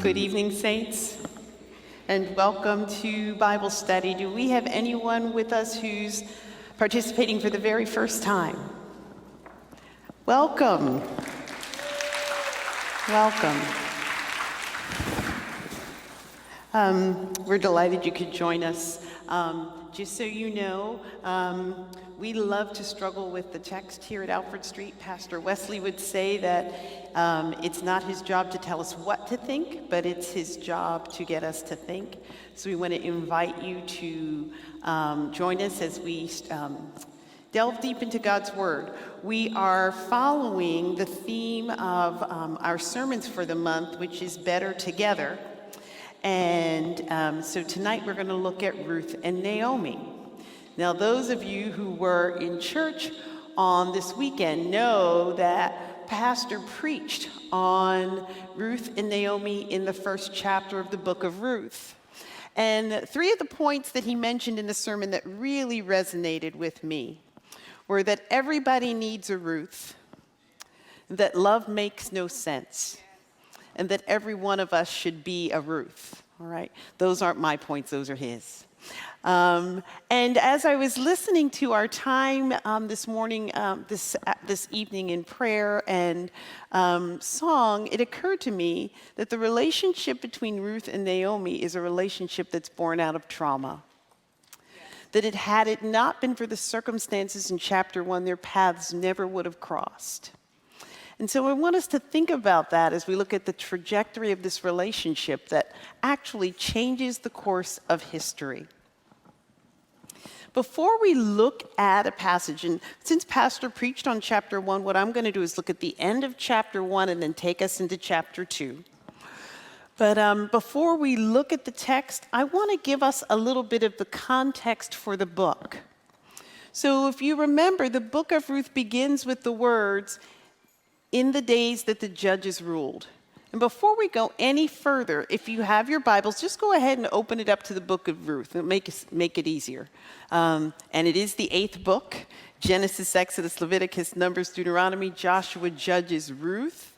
Good evening, saints, and welcome to Bible study. Do we have anyone with us who's participating for the very first time? Welcome. Welcome. We're delighted you could join us. Just so you know, we love to struggle with the text here at Alfred Street. Pastor Wesley would say that it's not his job to tell us what to think, but it's his job to get us to think. So we want to invite you to join us as we delve deep into God's Word. We are following the theme of our sermons for the month, which is Better Together. And so tonight we're going to look at Ruth and Naomi. Now, those of you who were in church on this weekend know that Pastor preached on Ruth and Naomi in the first chapter of the book of Ruth. And three of the points that he mentioned in the sermon that really resonated with me were that everybody needs a Ruth, that love makes no sense, and that every one of us should be a Ruth. All right? Those aren't my points, those are his. And as I was listening to our time this morning, this evening in prayer and song, it occurred to me that the relationship between Ruth and Naomi is a relationship that's born out of trauma. That had it not been for the circumstances in chapter 1, their paths never would have crossed. And so I want us to think about that as we look at the trajectory of this relationship that actually changes the course of history. Before we look at a passage, and since Pastor preached on chapter 1, what I'm going to do is look at the end of chapter 1 and then take us into chapter 2. But before we look at the text, I want to give us a little bit of the context for the book. So if you remember, the book of Ruth begins with the words, "In the days that the judges ruled." And before we go any further, if you have your Bibles, just go ahead and open it up to the book of Ruth. It'll make it easier. And it is the 8th book: Genesis, Exodus, Leviticus, Numbers, Deuteronomy, Joshua, Judges, Ruth.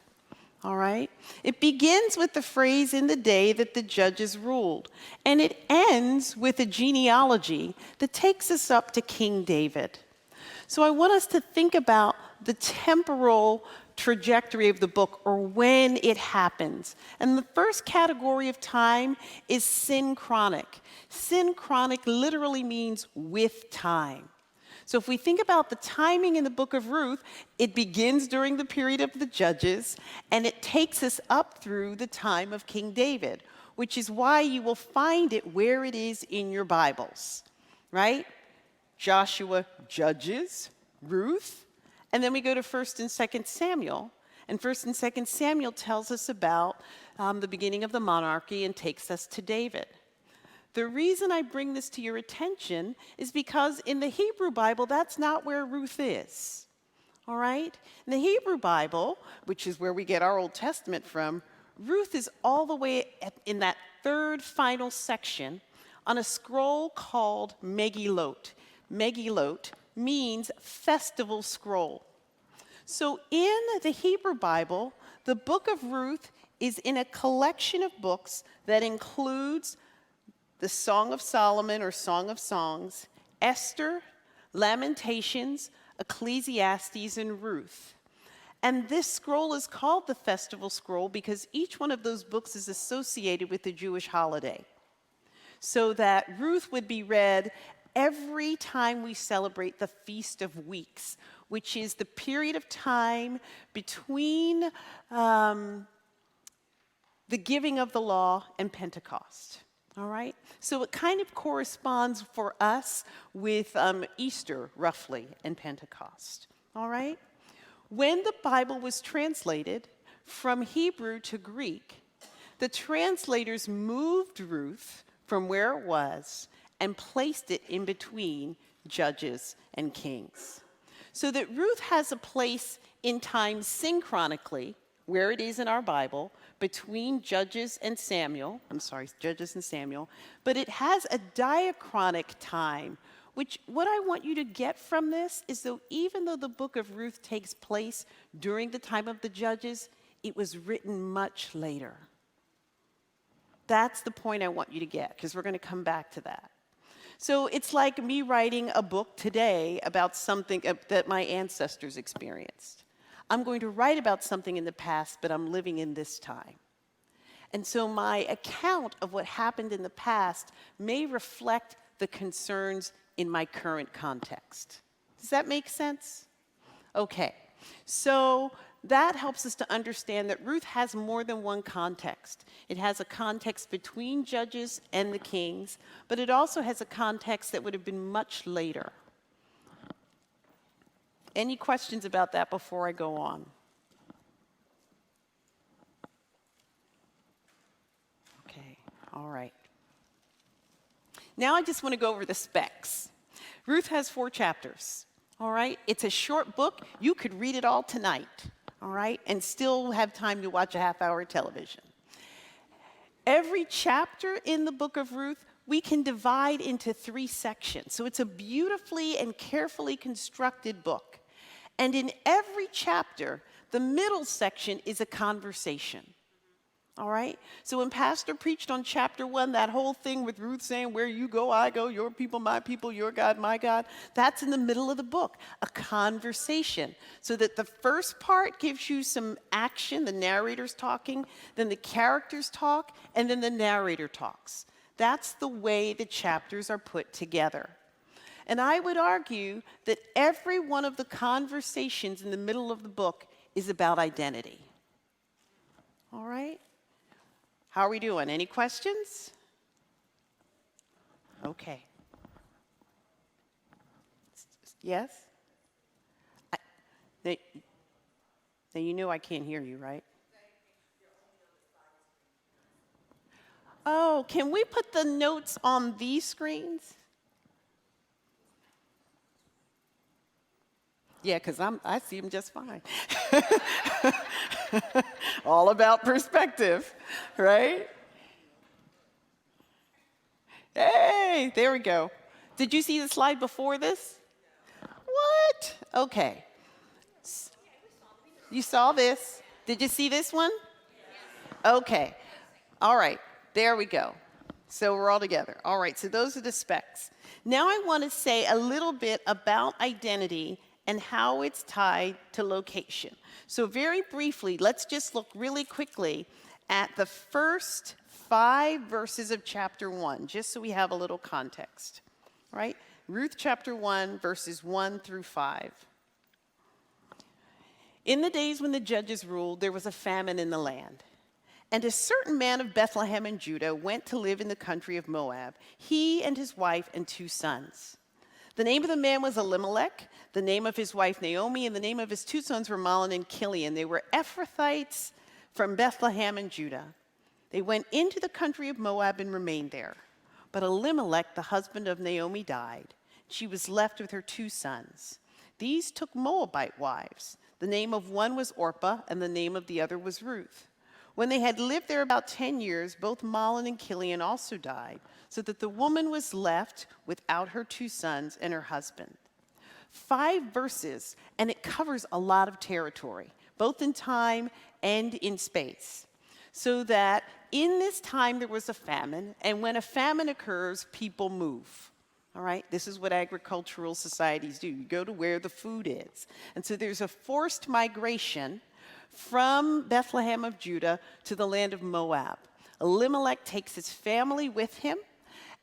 All right? It begins with the phrase, "in the day that the judges ruled." And it ends with a genealogy that takes us up to King David. So I want us to think about the temporal trajectory of the book, or when it happens. And the first category of time is synchronic. Synchronic literally means with time. So if we think about the timing in the book of Ruth, it begins during the period of the judges, and it takes us up through the time of King David, which is why you will find it where it is in your Bibles, right? Joshua, Judges, Ruth, and then we go to 1st and 2nd Samuel, and 1st and 2nd Samuel tells us about the beginning of the monarchy and takes us to David. The reason I bring this to your attention is because in the Hebrew Bible, that's not where Ruth is, all right? In the Hebrew Bible, which is where we get our Old Testament from, Ruth is all the way in that third final section on a scroll called Megillot. Megillot means festival scroll. So in the Hebrew Bible, the book of Ruth is in a collection of books that includes the Song of Solomon or Song of Songs, Esther, Lamentations, Ecclesiastes, and Ruth. And this scroll is called the Festival Scroll because each one of those books is associated with a Jewish holiday. So that Ruth would be read every time we celebrate the Feast of Weeks, which is the period of time between the giving of the law and Pentecost. All right? So it kind of corresponds for us with Easter, roughly, and Pentecost. All right? When the Bible was translated from Hebrew to Greek, the translators moved Ruth from where it was and placed it in between Judges and Kings. So that Ruth has a place in time synchronically, where it is in our Bible, between Judges and Samuel, but it has a diachronic time, which what I want you to get from this is that even though the book of Ruth takes place during the time of the Judges, it was written much later. That's the point I want you to get, because we're going to come back to that. So it's like me writing a book today about something that my ancestors experienced. I'm going to write about something in the past, but I'm living in this time. And so my account of what happened in the past may reflect the concerns in my current context. Does that make sense? Okay, so that helps us to understand that Ruth has more than one context. It has a context between judges and the kings, but it also has a context that would have been much later. Any questions about that before I go on? Okay, all right. Now I just want to go over the specs. Ruth has 4 chapters, all right? It's a short book. You could read it all tonight, all right, and still have time to watch a half-hour television. Every chapter in the book of Ruth, we can divide into 3 sections. So it's a beautifully and carefully constructed book. And in every chapter, the middle section is a conversation. All right? So when Pastor preached on chapter 1, that whole thing with Ruth saying, where you go, I go, your people, your God, my God, that's in the middle of the book, a conversation. So that the first part gives you some action, the narrator's talking, then the characters talk, and then the narrator talks. That's the way the chapters are put together. And I would argue that every one of the conversations in the middle of the book is about identity. All right? How are we doing? Any questions? Okay. Yes? Now you know I can't hear you, right? Oh, can we put the notes on these screens? Yeah, because I see them just fine. All about perspective, right? Hey, there we go. Did you see the slide before this? What? Okay. You saw this. Did you see this one? Okay. All right. There we go. So we're all together. All right. So those are the specs. Now I want to say a little bit about identity and how it's tied to location. So very briefly, let's just look really quickly at the first 5 verses of chapter 1, just so we have a little context. All right? Ruth chapter 1, verses 1 through 5. In the days when the judges ruled, there was a famine in the land. And a certain man of Bethlehem in Judah went to live in the country of Moab, he and his wife and 2 sons. The name of the man was Elimelech, the name of his wife Naomi, and the name of his 2 sons were Mahlon and Chilion. They were Ephrathites from Bethlehem in Judah. They went into the country of Moab and remained there. But Elimelech, the husband of Naomi, died. She was left with her 2 sons. These took Moabite wives. The name of one was Orpah, and the name of the other was Ruth. When they had lived there about 10 years, both Mahlon and Chilion also died, so that the woman was left without her 2 sons and her husband. 5 verses, and it covers a lot of territory, both in time and in space. So that in this time there was a famine, and when a famine occurs, people move. All right? This is what agricultural societies do. You go to where the food is. And so there's a forced migration from Bethlehem of Judah to the land of Moab. Elimelech takes his family with him,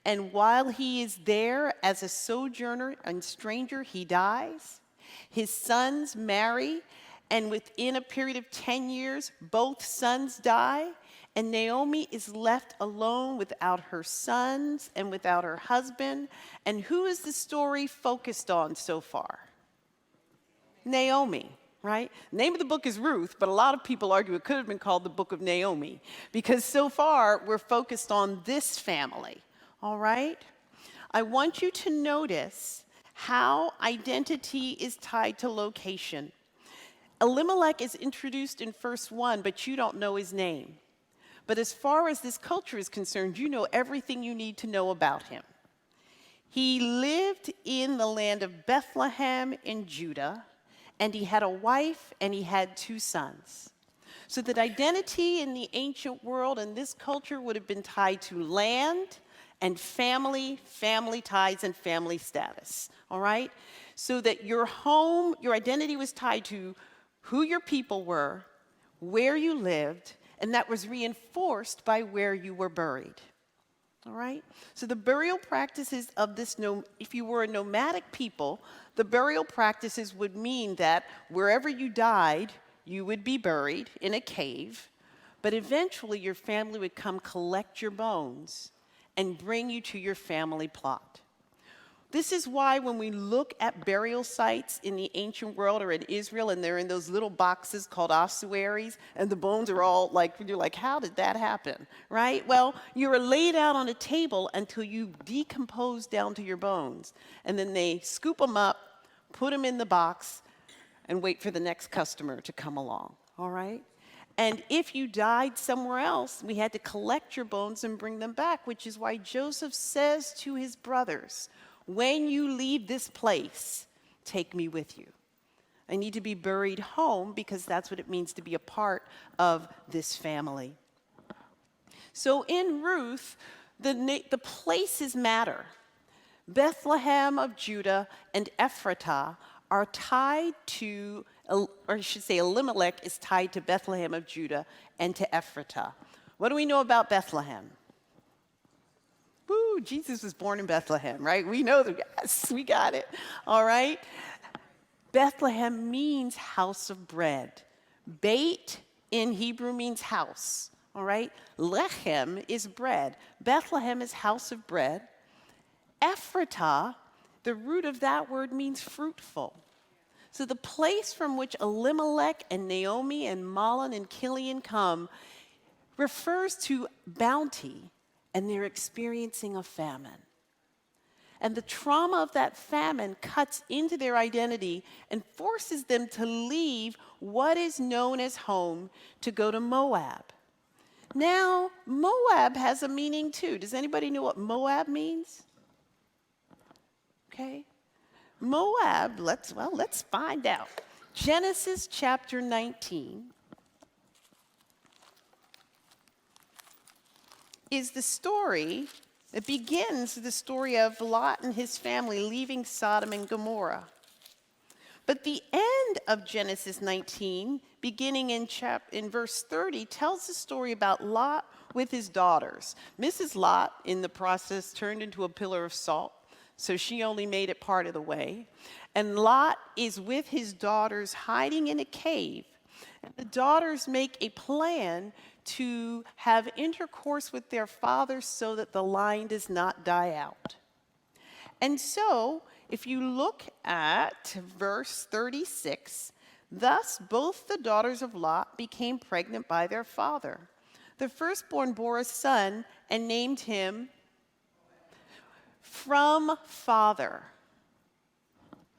and while he is there as a sojourner and stranger, he dies. His sons marry, and within a period of 10 years, both sons die, and Naomi is left alone without her sons and without her husband. And who is the story focused on so far? Naomi. Right? The name of the book is Ruth, but a lot of people argue it could have been called the book of Naomi, because so far we're focused on this family. All right? I want you to notice how identity is tied to location. Elimelech is introduced in verse 1, but you don't know his name. But as far as this culture is concerned, you know everything you need to know about him. He lived in the land of Bethlehem in Judah, and he had a wife, and he had 2 sons. So that identity in the ancient world and this culture would have been tied to land and family ties, and family status, all right? So that your home, your identity was tied to who your people were, where you lived, and that was reinforced by where you were buried. All right? So the burial practices of this, if you were a nomadic people, the burial practices would mean that wherever you died, you would be buried in a cave, but eventually your family would come collect your bones and bring you to your family plot. This is why when we look at burial sites in the ancient world or in Israel, and they're in those little boxes called ossuaries, and the bones are all like, you're like, how did that happen, right? Well, you were laid out on a table until you decompose down to your bones. And then they scoop them up, put them in the box, and wait for the next customer to come along, all right? And if you died somewhere else, we had to collect your bones and bring them back, which is why Joseph says to his brothers, when you leave this place, take me with you. I need to be buried home because that's what it means to be a part of this family. So in Ruth, the places matter. Bethlehem of Judah and Ephratah are tied to, or I should say Elimelech is tied to Bethlehem of Judah and to Ephratah. What do we know about Bethlehem? Woo, Jesus was born in Bethlehem, right? We know that, yes, we got it, all right? Bethlehem means house of bread. Beit in Hebrew means house, all right? Lechem is bread. Bethlehem is house of bread. Ephratah, the root of that word means fruitful. So the place from which Elimelech and Naomi and Mahlon and Chilion come refers to bounty, and they're experiencing a famine. And the trauma of that famine cuts into their identity and forces them to leave what is known as home to go to Moab. Now, Moab has a meaning too. Does anybody know what Moab means? Okay. Moab, let's find out. Genesis chapter 19 is the story, it begins the story of Lot and his family leaving Sodom and Gomorrah. But the end of Genesis 19, beginning in verse 30, tells the story about Lot with his daughters. Mrs. Lot, in the process, turned into a pillar of salt, so she only made it part of the way. And Lot is with his daughters hiding in a cave. And the daughters make a plan to have intercourse with their father so that the line does not die out. And so, if you look at verse 36, thus both the daughters of Lot became pregnant by their father. The firstborn bore a son and named him from father.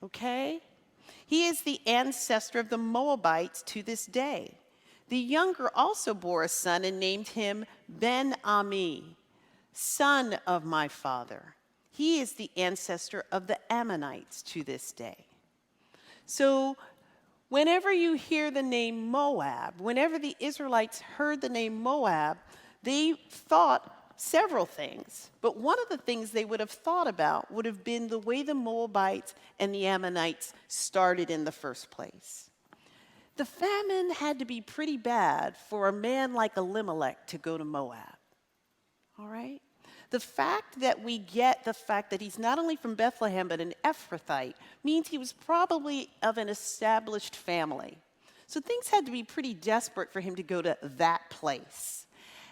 Okay? He is the ancestor of the Moabites to this day. The younger also bore a son and named him Ben-Ami, son of my father. He is the ancestor of the Ammonites to this day. So whenever you hear the name Moab, whenever the Israelites heard the name Moab, they thought several things. But one of the things they would have thought about would have been the way the Moabites and the Ammonites started in the first place. The famine had to be pretty bad for a man like Elimelech to go to Moab. All right? The fact that we get the fact that he's not only from Bethlehem but an Ephrathite means he was probably of an established family. So things had to be pretty desperate for him to go to that place.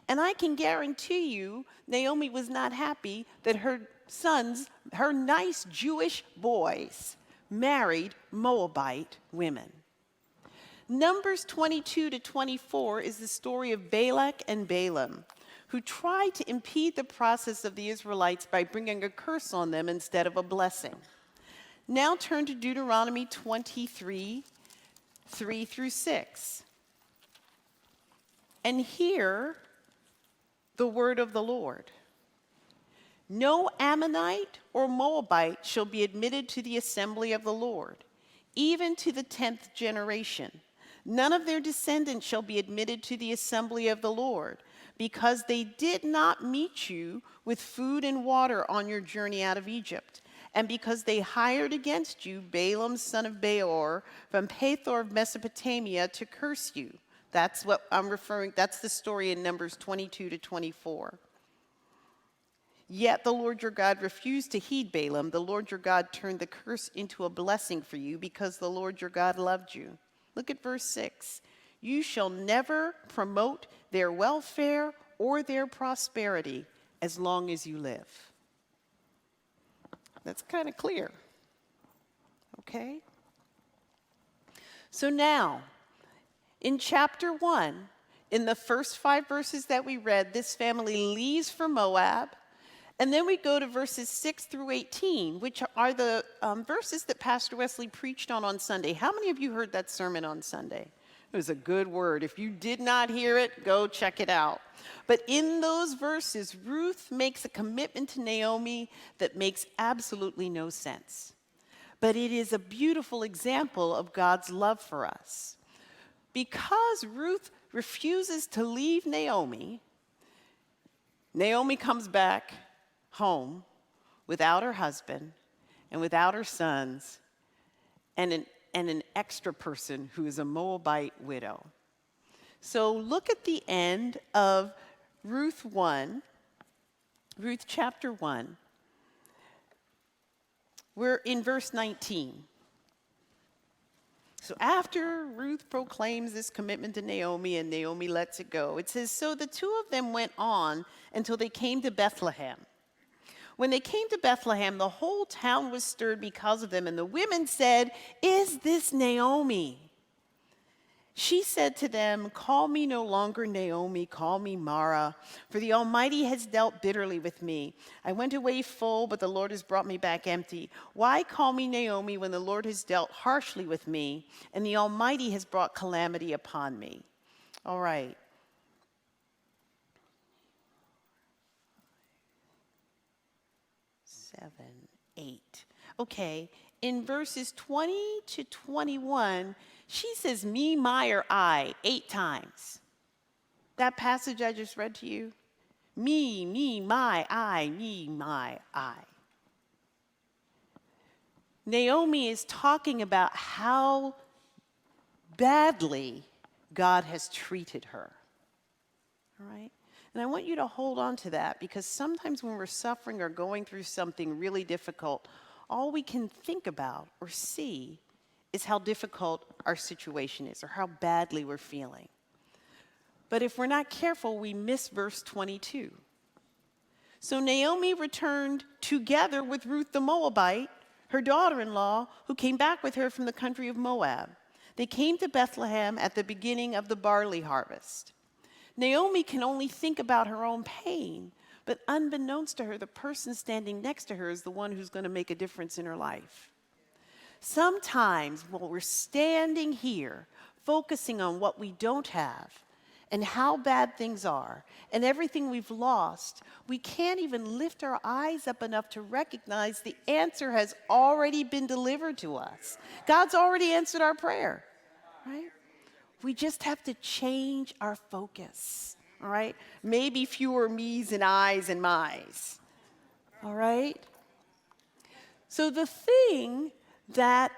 And I can guarantee you, Naomi was not happy that her sons, her nice Jewish boys, married Moabite women. Numbers 22 to 24 is the story of Balak and Balaam, who tried to impede the process of the Israelites by bringing a curse on them instead of a blessing. Now turn to Deuteronomy 23, 3 through 6. And hear the word of the Lord. No Ammonite or Moabite shall be admitted to the assembly of the Lord, even to the 10th generation. None of their descendants shall be admitted to the assembly of the Lord, because they did not meet you with food and water on your journey out of Egypt, and because they hired against you Balaam son of Beor from Pethor of Mesopotamia to curse you. That's what I'm referring, that's the story in Numbers 22 to 24. Yet the Lord your God refused to heed Balaam. The Lord your God turned the curse into a blessing for you because the Lord your God loved you. Look at verse 6. You shall never promote their welfare or their prosperity as long as you live. That's kind of clear. Okay? So now, in chapter 1, in the first 5 verses that we read, this family leaves for Moab. And then we go to verses 6 through 18, which are the verses that Pastor Wesley preached on Sunday. How many of you heard that sermon on Sunday? It was a good word. If you did not hear it, go check it out. But in those verses, Ruth makes a commitment to Naomi that makes absolutely no sense. But it is a beautiful example of God's love for us. Because Ruth refuses to leave Naomi, Naomi comes back home without her husband and without her sons and an extra person who is a Moabite widow. So look at the end of Ruth chapter 1. We're in verse 19. So after Ruth proclaims this commitment to Naomi and Naomi lets it go, it says, so the two of them went on until they came to Bethlehem. When they came to Bethlehem, the whole town was stirred because of them, and the women said, is this Naomi? She said to them, call me no longer Naomi, call me Mara, for the Almighty has dealt bitterly with me. I went away full, but the Lord has brought me back empty. Why call me Naomi when the Lord has dealt harshly with me, and the Almighty has brought calamity upon me? All right. 7, 8. Okay, in verses 20 to 21, she says me, my, or I 8 times. That passage I just read to you, me, my, I, me, my, I. Naomi is talking about how badly God has treated her. All right? And I want you to hold on to that, because sometimes when we're suffering or going through something really difficult, all we can think about or see is how difficult our situation is or how badly we're feeling. But if we're not careful, we miss verse 22. So Naomi returned together with Ruth the Moabite, her daughter-in-law, who came back with her from the country of Moab. They came to Bethlehem at the beginning of the barley harvest. Naomi can only think about her own pain, but unbeknownst to her, the person standing next to her is the one who's going to make a difference in her life. Sometimes while we're standing here, focusing on what we don't have and how bad things are and everything we've lost, we can't even lift our eyes up enough to recognize the answer has already been delivered to us. God's already answered our prayer, right? We just have to change our focus, all right? Maybe fewer me's and I's and my's, all right? So the thing that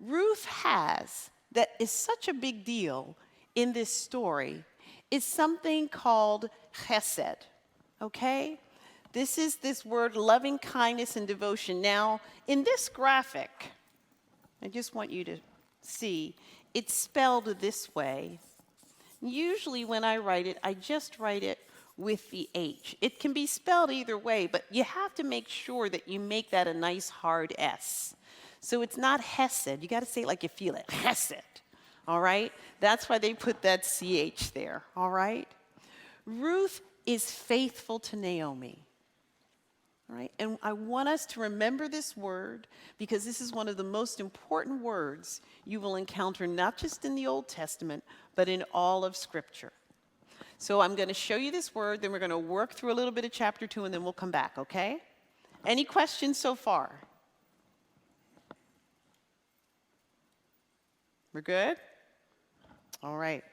Ruth has that is such a big deal in this story is something called Hesed, okay? This is this word, loving kindness and devotion. Now, in this graphic, I just want you to see, it's spelled this way. Usually when I write it, I just write it with the H. It can be spelled either way, but you have to make sure that you make that a nice hard S. So it's not Hesed. You got to say it like you feel it. Hesed. All right? That's why they put that CH there. All right? Ruth is faithful to Naomi. All right? And I want us to remember this word because this is one of the most important words you will encounter not just in the Old Testament, but in all of Scripture. So I'm going to show you this word, then we're going to work through a little bit of chapter 2, and then we'll come back, okay? Any questions so far? We're good? All right.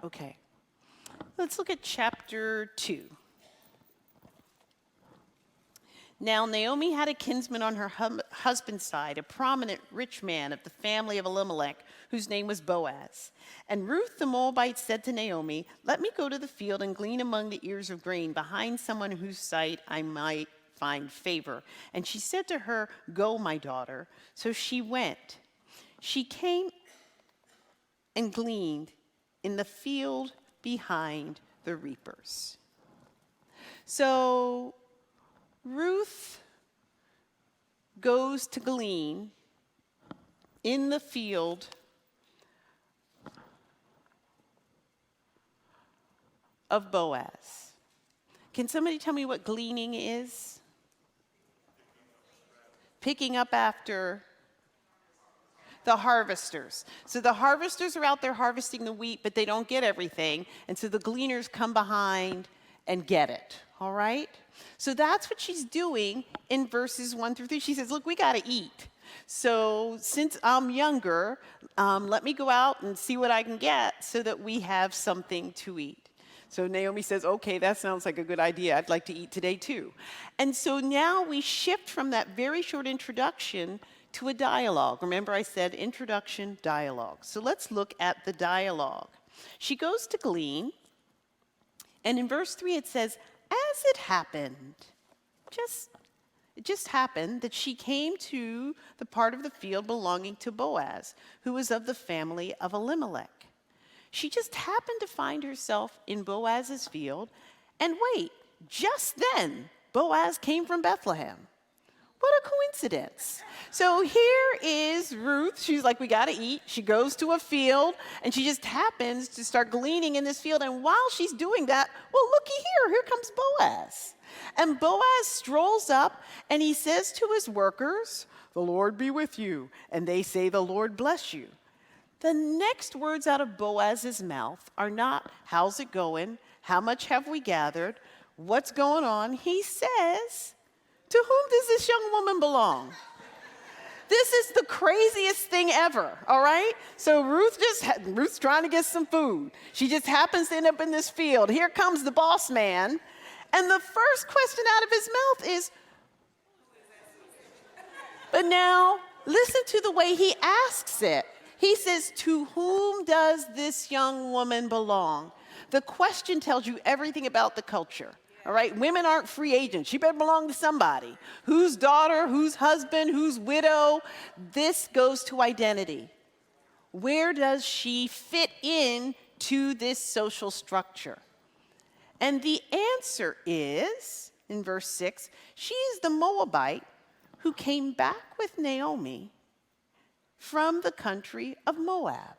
Okay. Let's look at chapter 2. Now, Naomi had a kinsman on her husband's side, a prominent rich man of the family of Elimelech, whose name was Boaz. And Ruth the Moabite said to Naomi, "Let me go to the field and glean among the ears of grain behind someone whose sight I might find favor." And she said to her, "Go, my daughter." So she went. She came and gleaned in the field behind the reapers. So Ruth goes to glean in the field of Boaz. Can somebody tell me what gleaning is? Picking up after the harvesters. So the harvesters are out there harvesting the wheat, but they don't get everything. And so the gleaners come behind and get it. All right? So that's what she's doing in verses 1 through 3. She says, look, we got to eat. So since I'm younger, let me go out and see what I can get so that we have something to eat. So Naomi says, okay, that sounds like a good idea. I'd like to eat today too. And so now we shift from that very short introduction to a dialogue. Remember I said introduction, dialogue. So let's look at the dialogue. She goes to glean, and in verse 3 it says, as it happened, it just happened that she came to the part of the field belonging to Boaz, who was of the family of Elimelech. She just happened to find herself in Boaz's field, and wait, just then, Boaz came from Bethlehem. What a coincidence. So here is Ruth. She's like, we got to eat. She goes to a field, and she just happens to start gleaning in this field. And while she's doing that, well, looky here. Here comes Boaz. And Boaz strolls up, and he says to his workers, "The Lord be with you." And they say, "The Lord bless you." The next words out of Boaz's mouth are not, "How's it going? How much have we gathered? What's going on?" He says, "To whom does this young woman belong?" This is the craziest thing ever, all right? So Ruth's trying to get some food. She just happens to end up in this field. Here comes the boss man, and the first question out of his mouth is, but now listen to the way he asks it. He says, "To whom does this young woman belong?" The question tells you everything about the culture. All right, women aren't free agents. She better belong to somebody. Whose daughter, whose husband, whose widow? This goes to identity. Where does she fit in to this social structure? And the answer is, in verse 6, she is the Moabite who came back with Naomi from the country of Moab.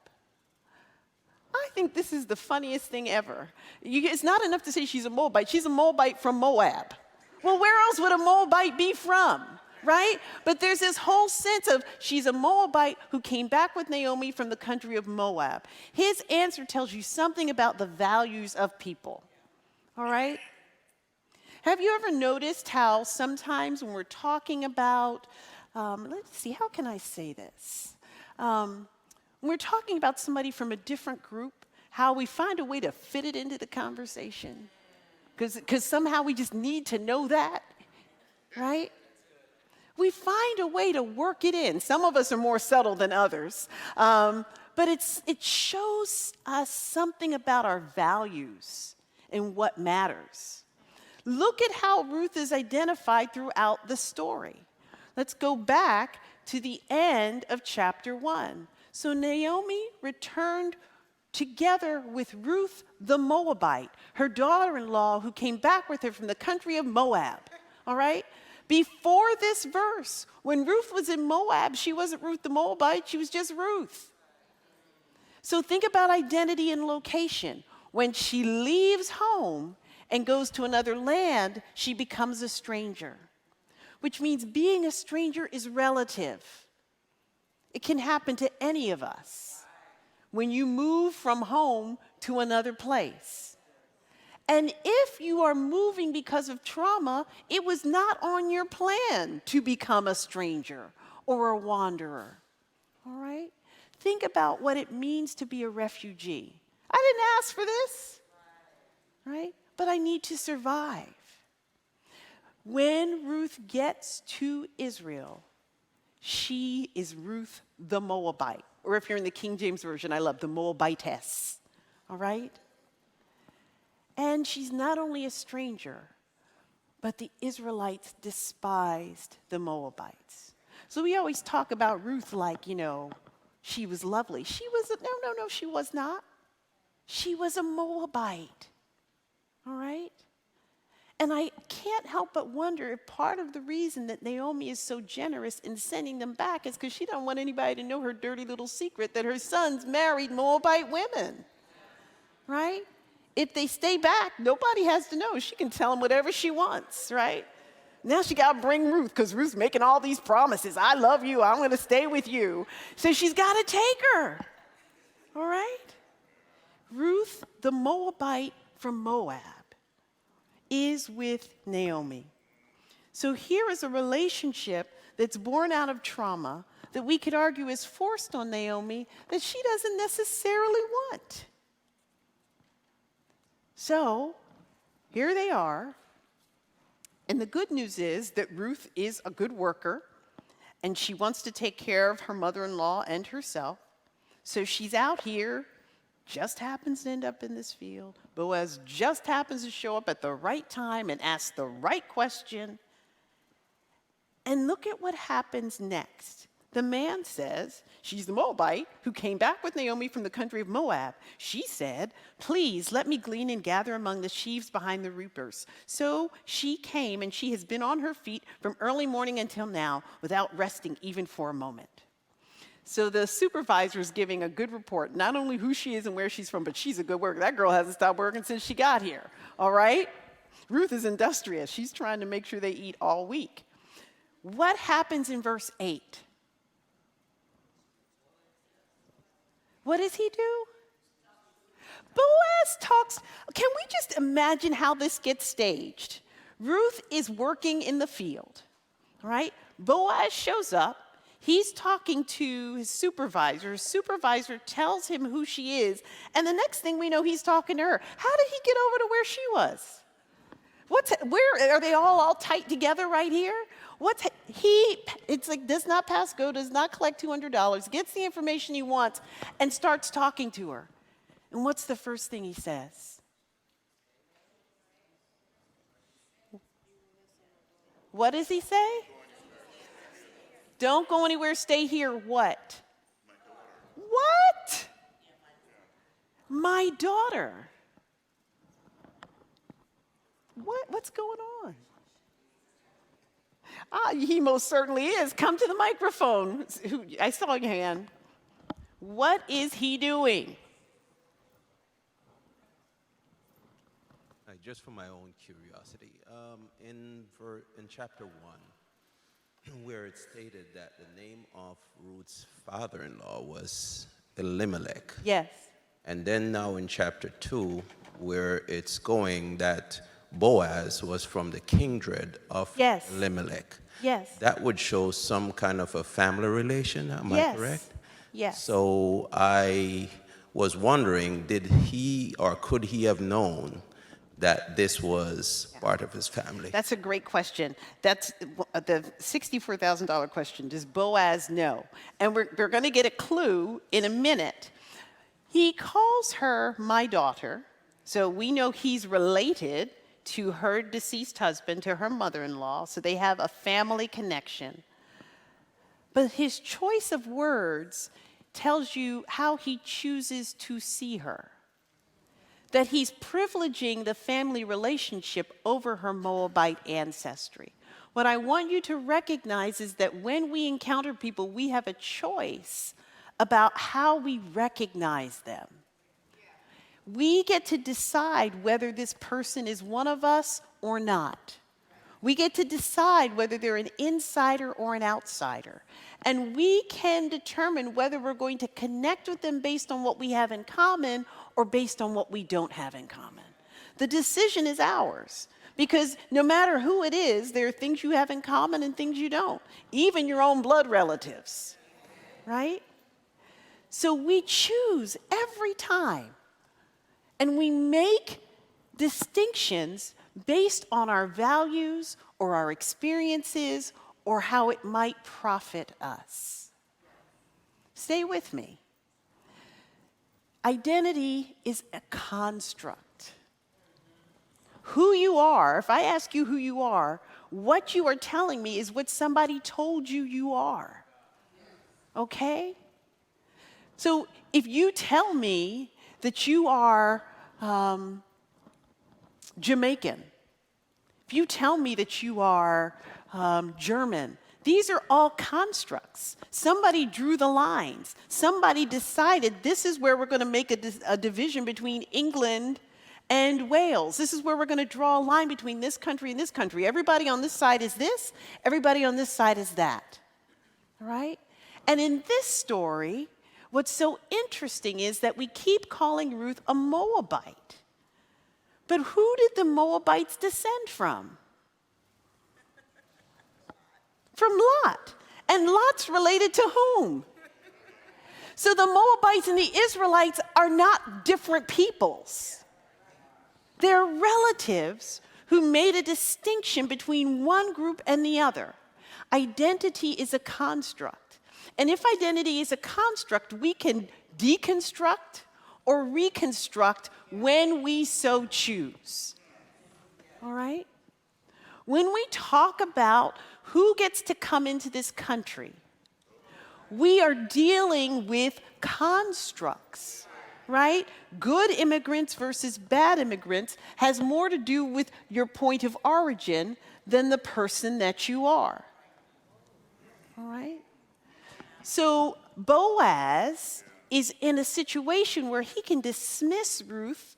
I think this is the funniest thing ever. It's not enough to say she's a Moabite. She's a Moabite from Moab. Well, where else would a Moabite be from, right? But there's this whole sense of she's a Moabite who came back with Naomi from the country of Moab. His answer tells you something about the values of people, all right? Have you ever noticed how sometimes when we're talking about, let's see, how can I say this? When we're talking about somebody from a different group, how we find a way to fit it into the conversation. Because somehow we just need to know that, right? We find a way to work it in. Some of us are more subtle than others. But it shows us something about our values and what matters. Look at how Ruth is identified throughout the story. Let's go back to the end of chapter 1. So Naomi returned together with Ruth the Moabite, her daughter-in-law who came back with her from the country of Moab, all right? Before this verse, when Ruth was in Moab, she wasn't Ruth the Moabite, she was just Ruth. So think about identity and location. When she leaves home and goes to another land, she becomes a stranger, which means being a stranger is relative. It can happen to any of us when you move from home to another place. And if you are moving because of trauma, it was not on your plan to become a stranger or a wanderer. All right? Think about what it means to be a refugee. I didn't ask for this, right? But I need to survive. When Ruth gets to Israel, she is Ruth the Moabite. Or if you're in the King James Version, I love the Moabitess. All right? And she's not only a stranger, but the Israelites despised the Moabites. So we always talk about Ruth like, she was lovely. No, she was not. She was a Moabite. All right? And I can't help but wonder if part of the reason that Naomi is so generous in sending them back is because she don't want anybody to know her dirty little secret that her sons married Moabite women. Right? If they stay back, nobody has to know. She can tell them whatever she wants, right? Now she got to bring Ruth because Ruth's making all these promises. I love you. I'm going to stay with you. So she's got to take her. All right? Ruth, the Moabite from Moab, is with Naomi. So here is a relationship that's born out of trauma that we could argue is forced on Naomi that she doesn't necessarily want. So here they are. And the good news is that Ruth is a good worker, and she wants to take care of her mother-in-law and herself. So she's out here, just happens to end up in this field. Boaz just happens to show up at the right time and ask the right question. And look at what happens next. The man says, she's the Moabite who came back with Naomi from the country of Moab. She said, please let me glean and gather among the sheaves behind the reapers. So she came, and she has been on her feet from early morning until now without resting even for a moment. So the supervisor is giving a good report, not only who she is and where she's from, but she's a good worker. That girl hasn't stopped working since she got here, all right? Ruth is industrious. She's trying to make sure they eat all week. What happens in verse 8? What does he do? Boaz talks. Can we just imagine how this gets staged? Ruth is working in the field, right? Boaz shows up. He's talking to his supervisor. His supervisor tells him who she is. And the next thing we know, he's talking to her. How did he get over to where she was? Where are they all tight together right here? It's like does not pass go, does not collect $200, gets the information he wants, and starts talking to her. And what's the first thing he says? What does he say? Don't go anywhere, stay here. What? What? My daughter. What's going on? He most certainly is. Come to the microphone. I saw your hand. What is he doing? Just for my own curiosity, in chapter 1, where it stated that the name of Ruth's father-in-law was Elimelech. Yes. And then now in chapter 2, where it's going that Boaz was from the kindred of Yes. Elimelech. Yes. That would show some kind of a family relation, am I correct? Yes. So I was wondering, did he or could he have known that this was part of his family? That's a great question. That's the $64,000 question. Does Boaz know? And we're going to get a clue in a minute. He calls her my daughter, so we know he's related to her deceased husband, to her mother-in-law, so they have a family connection. But his choice of words tells you how he chooses to see her. That he's privileging the family relationship over her Moabite ancestry. What I want you to recognize is that when we encounter people, we have a choice about how we recognize them. We get to decide whether this person is one of us or not. We get to decide whether they're an insider or an outsider. And we can determine whether we're going to connect with them based on what we have in common or based on what we don't have in common. The decision is ours. Because no matter who it is, there are things you have in common and things you don't, even your own blood relatives, right? So we choose every time, and we make distinctions based on our values or our experiences or how it might profit us. Stay with me. Identity is a construct. Who you are, if I ask you who you are, what you are telling me is what somebody told you you are. Okay? So if you tell me that you are Jamaican, if you tell me that you are German, these are all constructs. Somebody drew the lines. Somebody decided this is where we're going to make a division between England and Wales. This is where we're going to draw a line between this country and this country. Everybody on this side is this. Everybody on this side is that. All right? And in this story, what's so interesting is that we keep calling Ruth a Moabite. But who did the Moabites descend from? From Lot. And Lot's related to whom? So the Moabites and the Israelites are not different peoples. They're relatives who made a distinction between one group and the other. Identity is a construct. And if identity is a construct, we can deconstruct or reconstruct when we so choose. All right? When we talk about who gets to come into this country, we are dealing with constructs, right? Good immigrants versus bad immigrants has more to do with your point of origin than the person that you are. All right? So Boaz is in a situation where he can dismiss Ruth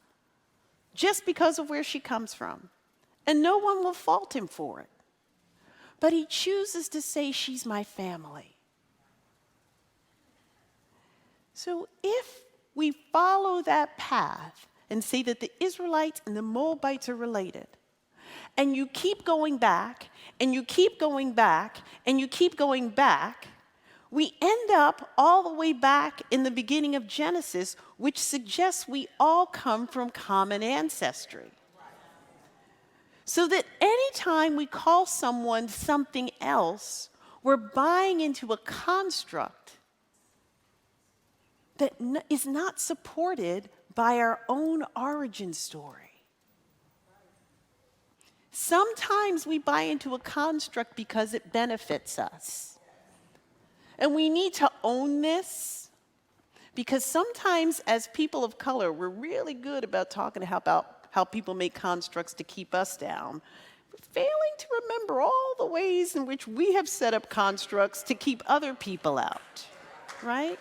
just because of where she comes from, and no one will fault him for it. But he chooses to say, she's my family. So if we follow that path and say that the Israelites and the Moabites are related, and you keep going back, and you keep going back, and you keep going back, we end up all the way back in the beginning of Genesis, which suggests we all come from common ancestry. So that anytime we call someone something else, we're buying into a construct that is not supported by our own origin story. Sometimes we buy into a construct because it benefits us. And we need to own this, because sometimes as people of color, we're really good about talking about how people make constructs to keep us down, failing to remember all the ways in which we have set up constructs to keep other people out, right?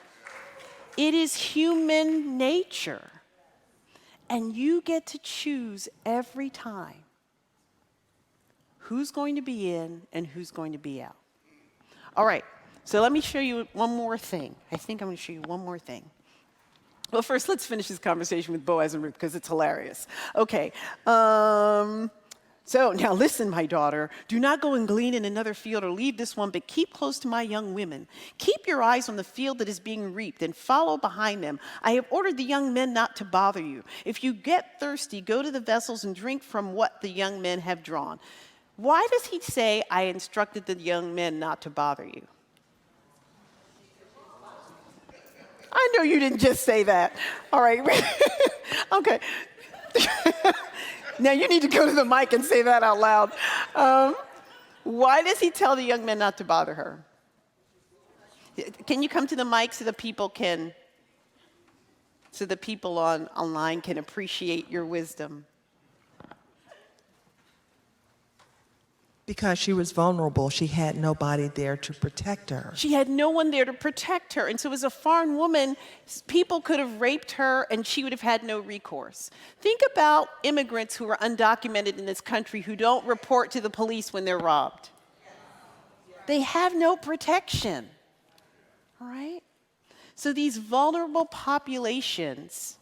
It is human nature, and you get to choose every time who's going to be in and who's going to be out. All right, so let me show you one more thing. I think I'm going to show you one more thing. Well, first, let's finish this conversation with Boaz and Ruth, because it's hilarious. Okay, so now listen, my daughter. Do not go and glean in another field or leave this one, but keep close to my young women. Keep your eyes on the field that is being reaped and follow behind them. I have ordered the young men not to bother you. If you get thirsty, go to the vessels and drink from what the young men have drawn. Why does he say, I instructed the young men not to bother you? I know you didn't just say that. All right. Okay. Now you need to go to the mic and say that out loud. Why does he tell the young men not to bother her? Can you come to the mic so the people online can appreciate your wisdom? Because she was vulnerable. She had nobody there to protect her. She had no one there to protect her. And so as a foreign woman, people could have raped her and she would have had no recourse. Think about immigrants who are undocumented in this country who don't report to the police when they're robbed. They have no protection. All right? So these vulnerable populations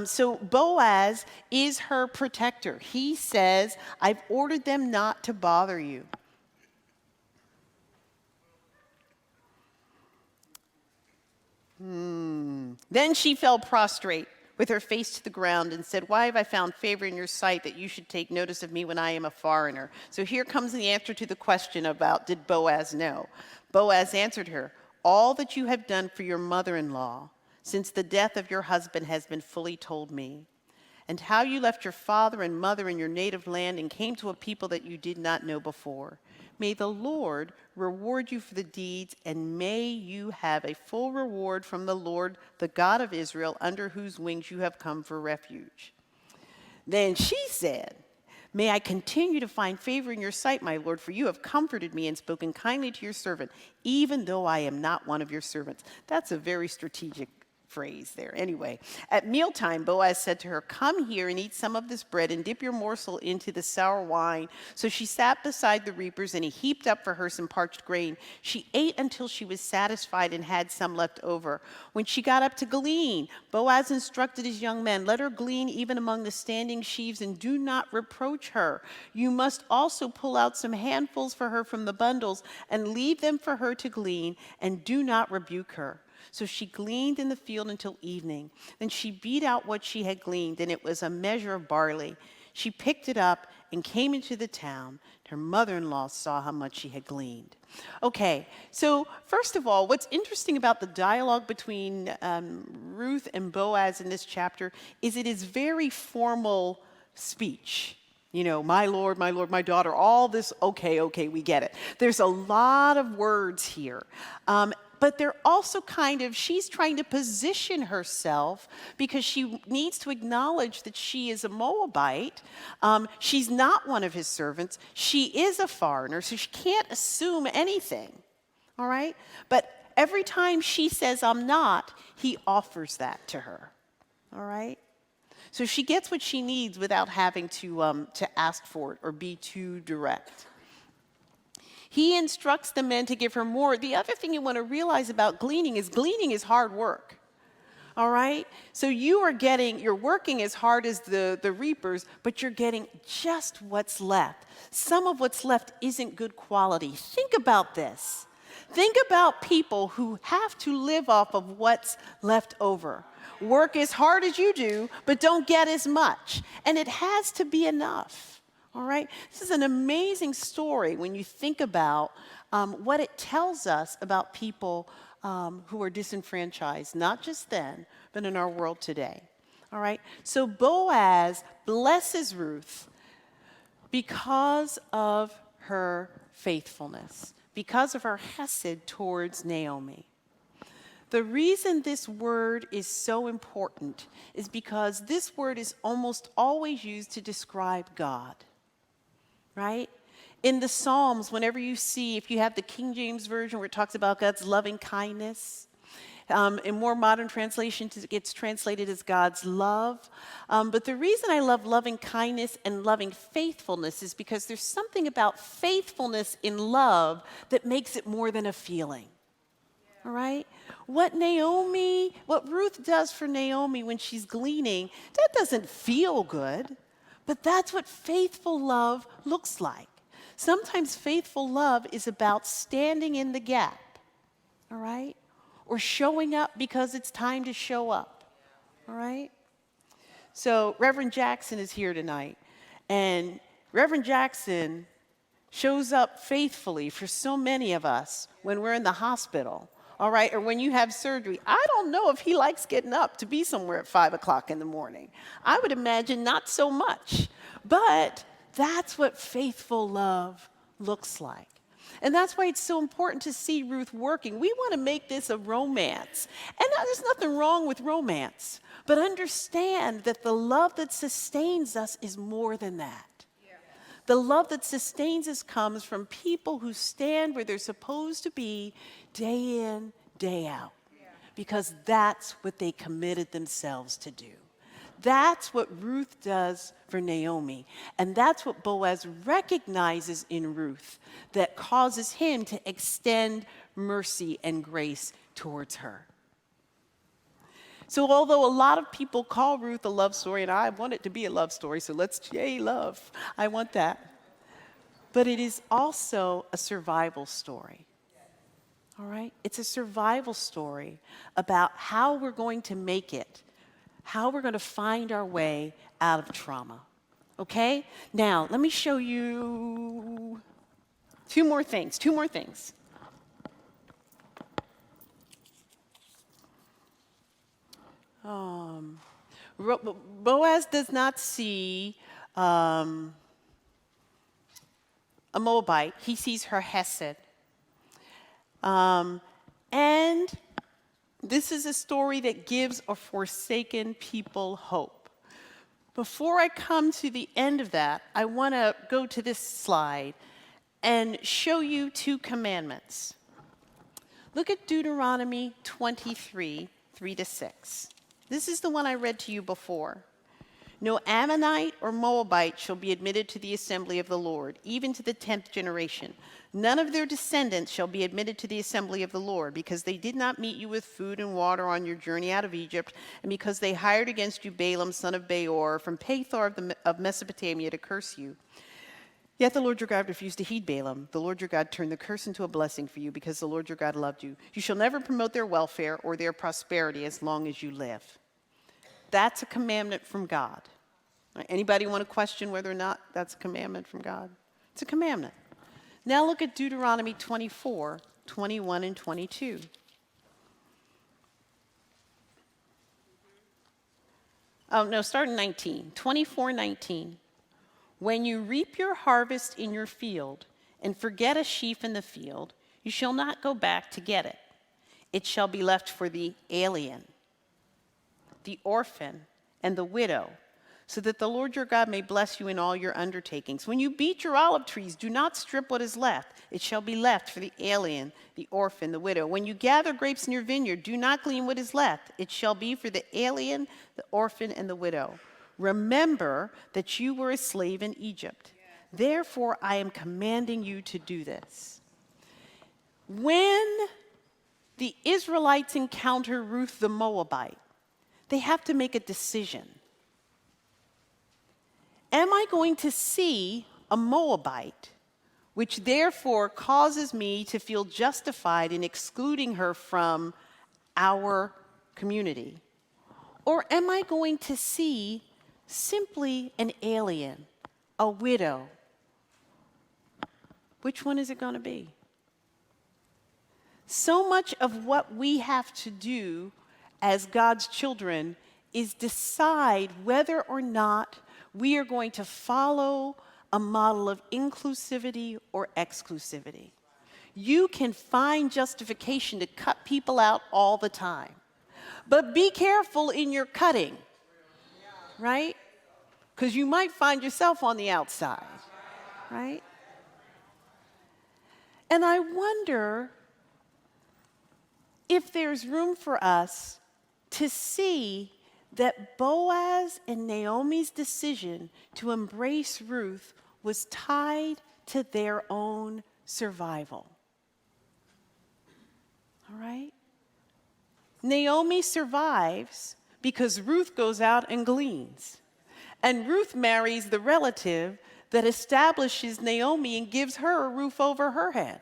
So Boaz is her protector. He says, I've ordered them not to bother you. Then she fell prostrate with her face to the ground and said, why have I found favor in your sight that you should take notice of me when I am a foreigner? So here comes the answer to the question about did Boaz know? Boaz answered her, all that you have done for your mother-in-law since the death of your husband has been fully told me, and how you left your father and mother in your native land and came to a people that you did not know before. May the Lord reward you for the deeds, and may you have a full reward from the Lord, the God of Israel, under whose wings you have come for refuge. Then she said, may I continue to find favor in your sight, my Lord, for you have comforted me and spoken kindly to your servant, even though I am not one of your servants. That's a very strategic phrase there. Anyway, at mealtime, Boaz said to her, come here and eat some of this bread and dip your morsel into the sour wine. So she sat beside the reapers, and he heaped up for her some parched grain. She ate until she was satisfied and had some left over. When she got up to glean, Boaz instructed his young men, let her glean even among the standing sheaves and do not reproach her. You must also pull out some handfuls for her from the bundles and leave them for her to glean, and do not rebuke her. So she gleaned in the field until evening. Then she beat out what she had gleaned, and it was a measure of barley. She picked it up and came into the town. Her mother-in-law saw how much she had gleaned. Okay, so first of all, what's interesting about the dialogue between Ruth and Boaz in this chapter is it is very formal speech. You know, my Lord, my daughter, all this, okay, we get it. There's a lot of words here. But they're also she's trying to position herself because she needs to acknowledge that she is a Moabite. She's not one of his servants. She is a foreigner, so she can't assume anything, all right? But every time she says, I'm not, he offers that to her, all right? So she gets what she needs without having to ask for it or be too direct. He instructs the men to give her more. The other thing you want to realize about gleaning is hard work. All right? So you're working as hard as the reapers, but you're getting just what's left. Some of what's left isn't good quality. Think about this. Think about people who have to live off of what's left over. Work as hard as you do, but don't get as much. And it has to be enough. All right? This is an amazing story when you think about what it tells us about people who are disenfranchised, not just then, but in our world today. All right? So Boaz blesses Ruth because of her faithfulness, because of her Hesed towards Naomi. The reason this word is so important is because this word is almost always used to describe God. Right? In the Psalms, whenever you see, if you have the King James Version where it talks about God's loving kindness, in more modern translations, it gets translated as God's love. But the reason I love loving kindness and loving faithfulness is because there's something about faithfulness in love that makes it more than a feeling. All right? What Ruth does for Naomi when she's gleaning, that doesn't feel good. But that's what faithful love looks like. Sometimes faithful love is about standing in the gap, all right? Or showing up because it's time to show up, all right? So Reverend Jackson is here tonight, and Reverend Jackson shows up faithfully for so many of us when we're in the hospital. All right, or when you have surgery. I don't know if he likes getting up to be somewhere at 5 o'clock in the morning. I would imagine not so much. But that's what faithful love looks like. And that's why it's so important to see Ruth working. We want to make this a romance. And there's nothing wrong with romance. But understand that the love that sustains us is more than that. The love that sustains us comes from people who stand where they're supposed to be day in, day out. Because that's what they committed themselves to do. That's what Ruth does for Naomi. And that's what Boaz recognizes in Ruth that causes him to extend mercy and grace towards her. So although a lot of people call Ruth a love story, and I want it to be a love story, so yay, love. I want that. But it is also a survival story. All right? It's a survival story about how we're going to make it, how we're going to find our way out of trauma. Okay? Now, let me show you two more things. Boaz does not see a Moabite. He sees her Hesed. And this is a story that gives a forsaken people hope. Before I come to the end of that, I want to go to this slide and show you two commandments. Look at Deuteronomy 23, 3-6. This is the one I read to you before. No Ammonite or Moabite shall be admitted to the assembly of the Lord, even to the 10th generation. None of their descendants shall be admitted to the assembly of the Lord, because they did not meet you with food and water on your journey out of Egypt, and because they hired against you Balaam, son of Beor, from Pethor of Mesopotamia to curse you. Yet the Lord your God refused to heed Balaam. The Lord your God turned the curse into a blessing for you, because the Lord your God loved you. You shall never promote their welfare or their prosperity as long as you live. That's a commandment from God. Anybody want to question whether or not that's a commandment from God? It's a commandment. Now look at Deuteronomy 24, 21 and 22. Oh, no, start in 19. 24:19. When you reap your harvest in your field and forget a sheaf in the field, you shall not go back to get it. It shall be left for the alien, the orphan, and the widow, so that the Lord your God may bless you in all your undertakings. When you beat your olive trees, do not strip what is left. It shall be left for the alien, the orphan, the widow. When you gather grapes in your vineyard, do not glean what is left. It shall be for the alien, the orphan, and the widow. Remember that you were a slave in Egypt. Therefore, I am commanding you to do this. When the Israelites encounter Ruth the Moabite, they have to make a decision. Am I going to see a Moabite, which therefore causes me to feel justified in excluding her from our community? Or am I going to see simply an alien, a widow? Which one is it going to be? So much of what we have to do as God's children is decide whether or not we are going to follow a model of inclusivity or exclusivity. You can find justification to cut people out all the time, but be careful in your cutting, right? Because you might find yourself on the outside, right? And I wonder if there's room for us to see that Boaz and Naomi's decision to embrace Ruth was tied to their own survival. All right? Naomi survives because Ruth goes out and gleans. And Ruth marries the relative that establishes Naomi and gives her a roof over her head.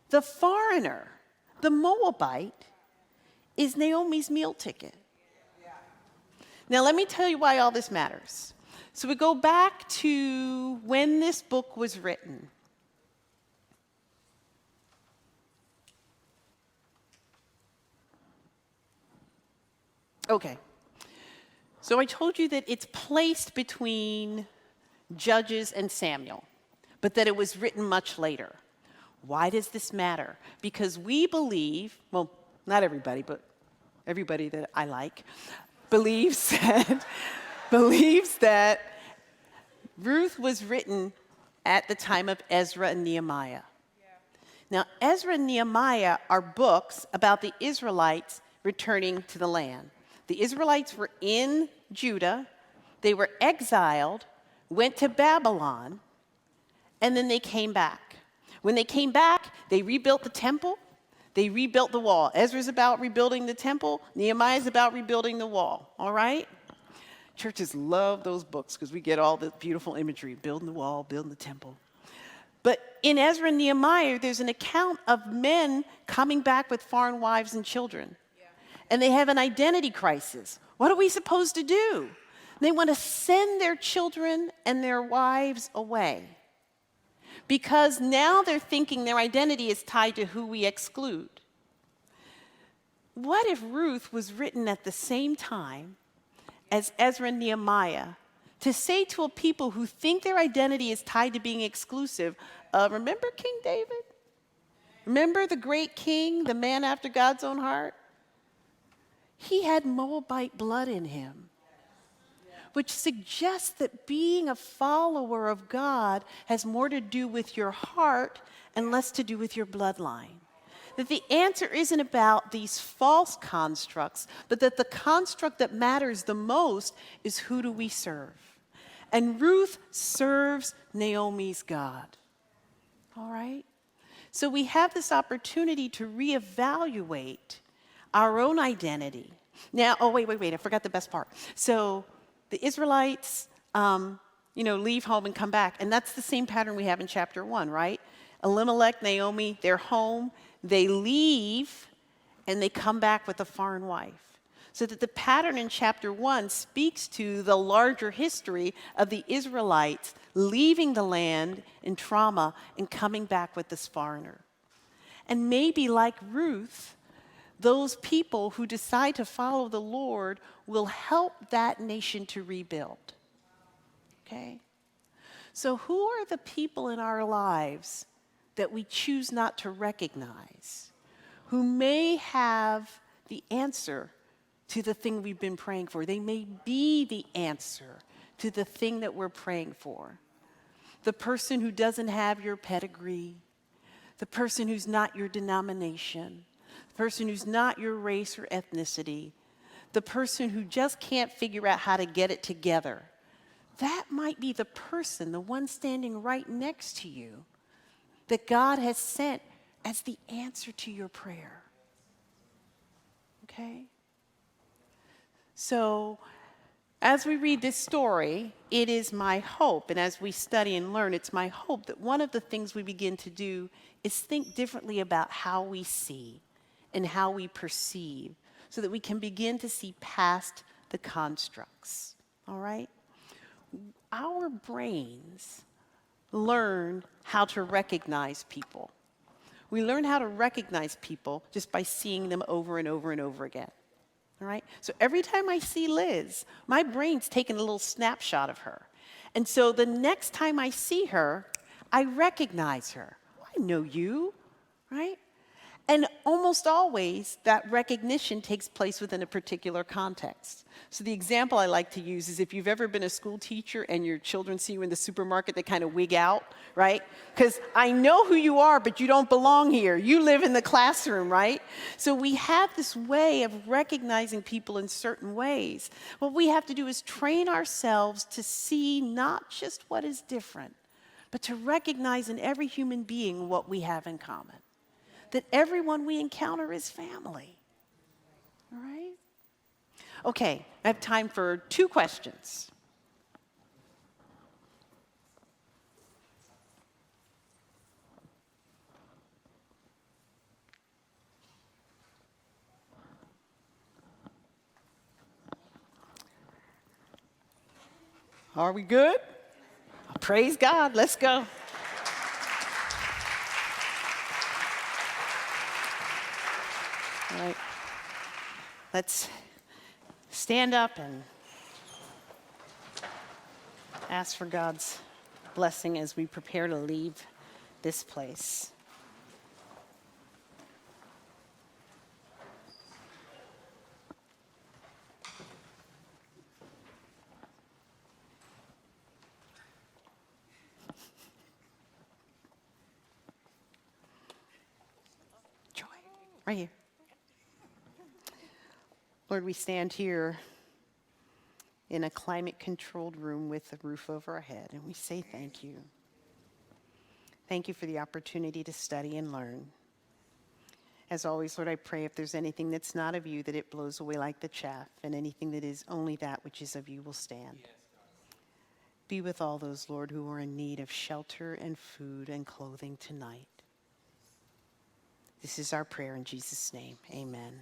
The foreigner, the Moabite, is Naomi's meal ticket. Now, let me tell you why all this matters. So we go back to when this book was written. Okay. So I told you that it's placed between Judges and Samuel, but that it was written much later. Why does this matter? Because we believe, well, not everybody, but everybody that I like, believes that Ruth was written at the time of Ezra and Nehemiah. Now, Ezra and Nehemiah are books about the Israelites returning to the land. The Israelites were in Judah, they were exiled, went to Babylon, and then they came back. When they came back, they rebuilt the temple, They rebuilt the wall. Ezra's about rebuilding the temple. Nehemiah's about rebuilding the wall, all right? Churches love those books because we get all the beautiful imagery, building the wall, building the temple. But in Ezra and Nehemiah, there's an account of men coming back with foreign wives and children. And they have an identity crisis. What are we supposed to do? They want to send their children and their wives away. Because now they're thinking their identity is tied to who we exclude. What if Ruth was written at the same time as Ezra and Nehemiah to say to a people who think their identity is tied to being exclusive, remember King David? Remember the great king, the man after God's own heart? He had Moabite blood in him, which suggests that being a follower of God has more to do with your heart and less to do with your bloodline. That the answer isn't about these false constructs, but that the construct that matters the most is who do we serve? And Ruth serves Naomi's God. All right? So we have this opportunity to reevaluate our own identity. Now, wait, I forgot the best part. So the Israelites, leave home and come back. And that's the same pattern we have in chapter 1, right? Elimelech, Naomi, they're home. They leave, and they come back with a foreign wife. So that the pattern in chapter 1 speaks to the larger history of the Israelites leaving the land in trauma and coming back with this foreigner. And maybe like Ruth, those people who decide to follow the Lord will help that nation to rebuild. Okay? So who are the people in our lives that we choose not to recognize, who may have the answer to the thing we've been praying for? They may be the answer to the thing that we're praying for. The person who doesn't have your pedigree, the person who's not your denomination, the person who's not your race or ethnicity, the person who just can't figure out how to get it together. That might be the person, the one standing right next to you, that God has sent as the answer to your prayer. Okay? So, as we read this story, it is my hope, and as we study and learn, it's my hope that one of the things we begin to do is think differently about how we see and how we perceive, so that we can begin to see past the constructs. All right? Our brains learn how to recognize people. We learn how to recognize people just by seeing them over and over and over again. All right? So every time I see Liz, my brain's taking a little snapshot of her. And so the next time I see her, I recognize her. I know you, right? And almost always, that recognition takes place within a particular context. So the example I like to use is if you've ever been a school teacher and your children see you in the supermarket, they kind of wig out, right? Because I know who you are, but you don't belong here. You live in the classroom, right? So we have this way of recognizing people in certain ways. What we have to do is train ourselves to see not just what is different, but to recognize in every human being what we have in common. That everyone we encounter is family. All right? Okay, I have time for 2 questions. Are we good? Praise God, let's go. All right, let's stand up and ask for God's blessing as we prepare to leave this place. Joy, right here. Lord, we stand here in a climate-controlled room with a roof over our head, and we say thank you. Thank you for the opportunity to study and learn. As always, Lord, I pray if there's anything that's not of you, that it blows away like the chaff, and anything that is only that which is of you will stand. Be with all those, Lord, who are in need of shelter and food and clothing tonight. This is our prayer in Jesus' name. Amen.